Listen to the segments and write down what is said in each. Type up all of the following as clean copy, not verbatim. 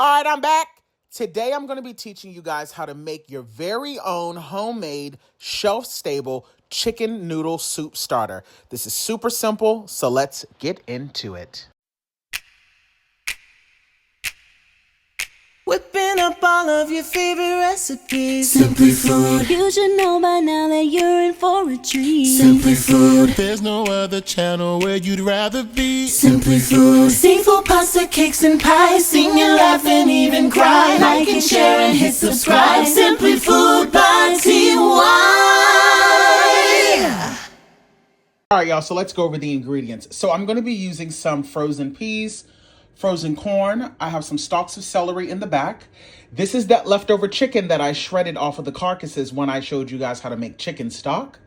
All right, I'm back. Today I'm going to be teaching you guys how to make your very own homemade shelf-stable chicken noodle soup starter. This is super simple, so let's get into it. Whipping up all of your favorite recipes. Simply Food. You should know by now that you're in for a treat. Simply Food. There's no other channel where you'd rather be. Simply Food. Seafood, pasta, cakes, and pies. Sing and laugh and even cry. Like and share and hit subscribe. Simply Food by TY. All right, y'all, so let's go over the ingredients. So I'm going to be using some frozen peas, frozen corn. I have some stalks of celery in the back. This is that leftover chicken that I shredded off of the carcasses when I showed you guys how to make chicken stock.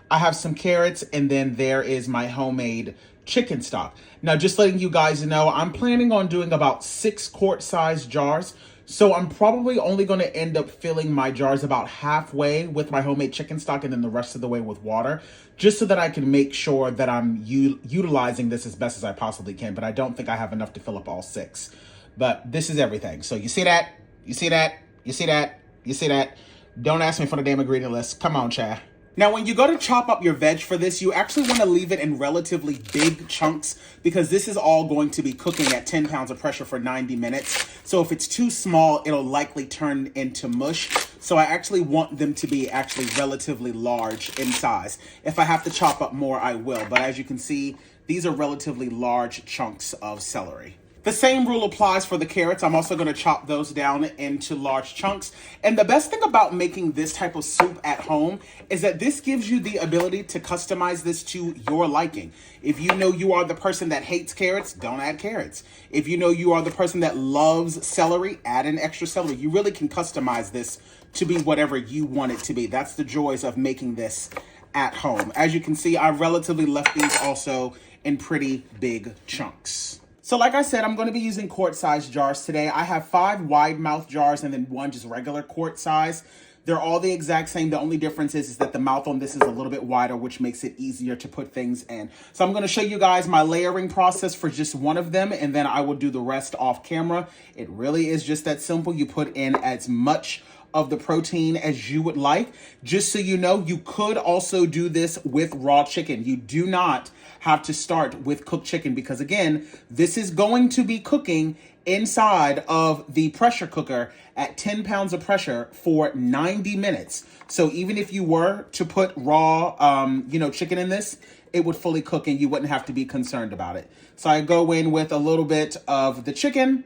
I have some carrots, and then there is my homemade chicken stock. Now, just letting you guys know, I'm planning on doing about 6 quart-sized jars. So I'm probably only going to end up filling my jars about halfway with my homemade chicken stock and then the rest of the way with water, just so that I can make sure that I'm utilizing this as best as I possibly can. But I don't think I have enough to fill up all 6. But this is everything. So you see that? You see that? You see that? You see that? Don't ask me for the damn ingredient list. Come on, Chad. Now, when you go to chop up your veg for this, you actually want to leave it in relatively big chunks because this is all going to be cooking at 10 pounds of pressure for 90 minutes. So if it's too small, it'll likely turn into mush. So I actually want them to be actually relatively large in size. If I have to chop up more, I will. But as you can see, these are relatively large chunks of celery. The same rule applies for the carrots. I'm also going to chop those down into large chunks. And the best thing about making this type of soup at home is that this gives you the ability to customize this to your liking. If you know you are the person that hates carrots, don't add carrots. If you know you are the person that loves celery, add an extra celery. You really can customize this to be whatever you want it to be. That's the joys of making this at home. As you can see, I relatively left these also in pretty big chunks. So like I said, I'm going to be using quart-sized jars today. I have 5 wide-mouth jars and then 1 just regular quart size. They're all the exact same. The only difference is that the mouth on this is a little bit wider, which makes it easier to put things in. So I'm going to show you guys my layering process for just one of them, and then I will do the rest off camera. It really is just that simple. You put in as much of the protein as you would like. Just so you know, you could also do this with raw chicken. You do not have to start with cooked chicken because, again, this is going to be cooking inside of the pressure cooker at 10 pounds of pressure for 90 minutes. So even if you were to put raw, chicken in this, it would fully cook and you wouldn't have to be concerned about it. So I go in with a little bit of the chicken,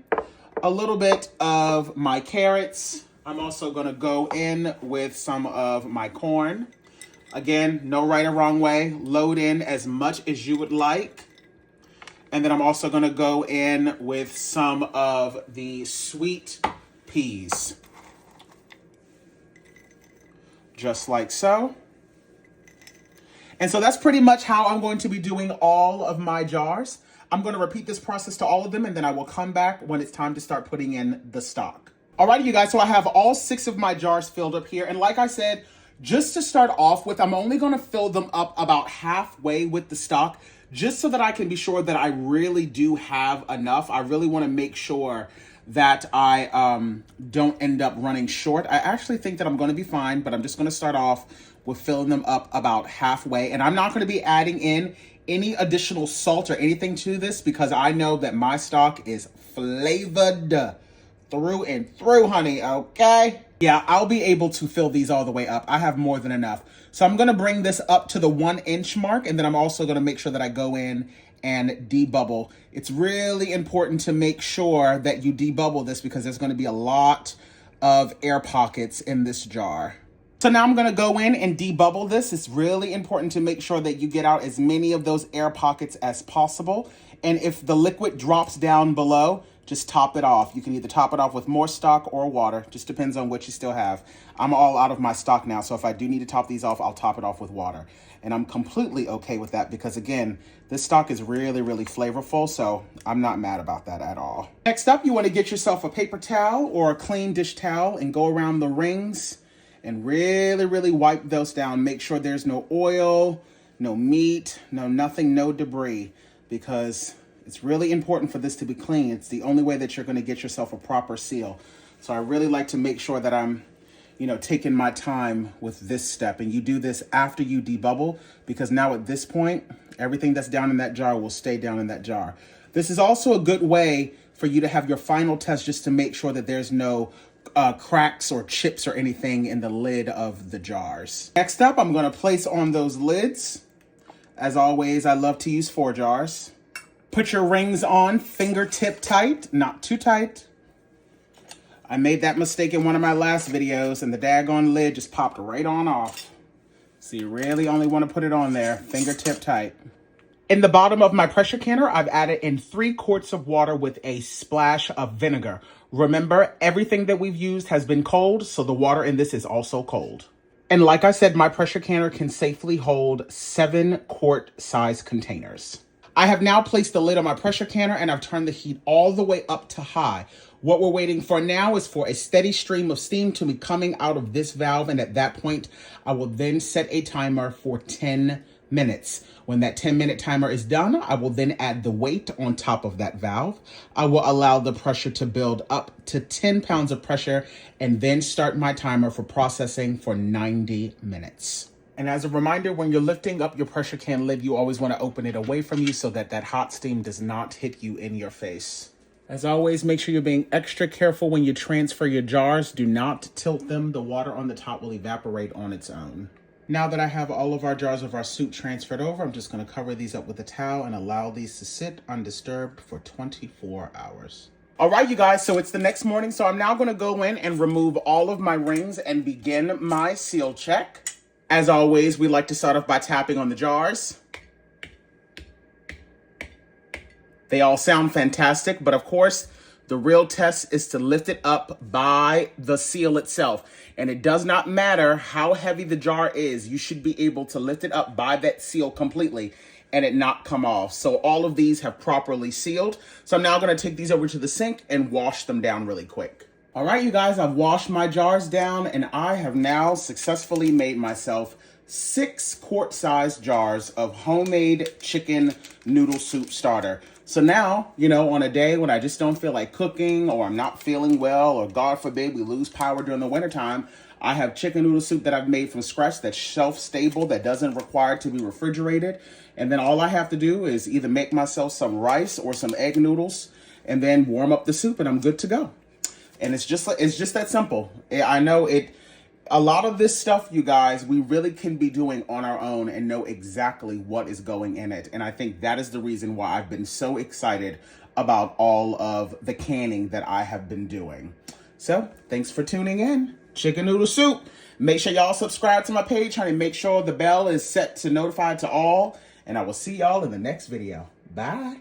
a little bit of my carrots. I'm also going to go in with some of my corn. Again, no right or wrong way. Load in as much as you would like. And then I'm also going to go in with some of the sweet peas. Just like so. And so that's pretty much how I'm going to be doing all of my jars. I'm going to repeat this process to all of them, and then I will come back when it's time to start putting in the stock. Alrighty, you guys, so I have all 6 of my jars filled up here. And like I said, just to start off with, I'm only going to fill them up about halfway with the stock, just so that I can be sure that I really do have enough. I really want to make sure that I don't end up running short. I actually think that I'm going to be fine, but I'm just going to start off with filling them up about halfway. And I'm not going to be adding in any additional salt or anything to this because I know that my stock is flavored through and through, honey, okay? Yeah, I'll be able to fill these all the way up. I have more than enough. So I'm going to bring this up to the 1-inch mark, and then I'm also going to make sure that I go in and debubble. It's really important to make sure that you debubble this because there's going to be a lot of air pockets in this jar. So now I'm going to go in and debubble this. It's really important to make sure that you get out as many of those air pockets as possible. And if the liquid drops down below, just top it off. You can either top it off with more stock or water. Just depends on what you still have. I'm all out of my stock now, so if I do need to top these off, I'll top it off with water. And I'm completely okay with that because, again, this stock is really, really flavorful, so I'm not mad about that at all. Next up, you want to get yourself a paper towel or a clean dish towel and go around the rings and really, really wipe those down. Make sure there's no oil, no meat, no nothing, no debris, because It's really important for this to be clean. It's the only way that you're going to get yourself a proper seal. So I really like to make sure that I'm, taking my time with this step. And you do this after you debubble, because now at this point, everything that's down in that jar will stay down in that jar. This is also a good way for you to have your final test, just to make sure that there's no cracks or chips or anything in the lid of the jars. Next up, I'm going to place on those lids. As always, I love to use 4 jars. Put your rings on fingertip tight, not too tight. I made that mistake in one of my last videos, and the daggone lid just popped right on off. So you really only want to put it on there, fingertip tight. In the bottom of my pressure canner, I've added in 3 quarts of water with a splash of vinegar. Remember, everything that we've used has been cold, so the water in this is also cold. And like I said, my pressure canner can safely hold 7 quart size containers. I have now placed the lid on my pressure canner, and I've turned the heat all the way up to high. What we're waiting for now is for a steady stream of steam to be coming out of this valve, and at that point, I will then set a timer for 10 minutes. When that 10-minute timer is done, I will then add the weight on top of that valve. I will allow the pressure to build up to 10 pounds of pressure, and then start my timer for processing for 90 minutes. And as a reminder, when you're lifting up your pressure can lid, you always want to open it away from you so that that hot steam does not hit you in your face. As always, make sure you're being extra careful when you transfer your jars. Do not tilt them. The water on the top will evaporate on its own. Now that I have all of our jars of our soup transferred over, I'm just going to cover these up with a towel and allow these to sit undisturbed for 24 hours. All right, you guys, so it's the next morning. So I'm now going to go in and remove all of my rings and begin my seal check. As always, we like to start off by tapping on the jars. They all sound fantastic, but of course, the real test is to lift it up by the seal itself. And it does not matter how heavy the jar is. You should be able to lift it up by that seal completely and it not come off. So all of these have properly sealed. So I'm now going to take these over to the sink and wash them down really quick. All right, you guys, I've washed my jars down, and I have now successfully made myself 6 quart-sized jars of homemade chicken noodle soup starter. So now, on a day when I just don't feel like cooking, or I'm not feeling well, or God forbid we lose power during the wintertime, I have chicken noodle soup that I've made from scratch that's shelf-stable, that doesn't require to be refrigerated. And then all I have to do is either make myself some rice or some egg noodles, and then warm up the soup, and I'm good to go. And it's just that simple. I know a lot of this stuff, you guys, we really can be doing on our own and know exactly what is going in it. And I think that is the reason why I've been so excited about all of the canning that I have been doing. So thanks for tuning in. Chicken noodle soup. Make sure y'all subscribe to my page, honey. Make sure the bell is set to notify to all. And I will see y'all in the next video. Bye.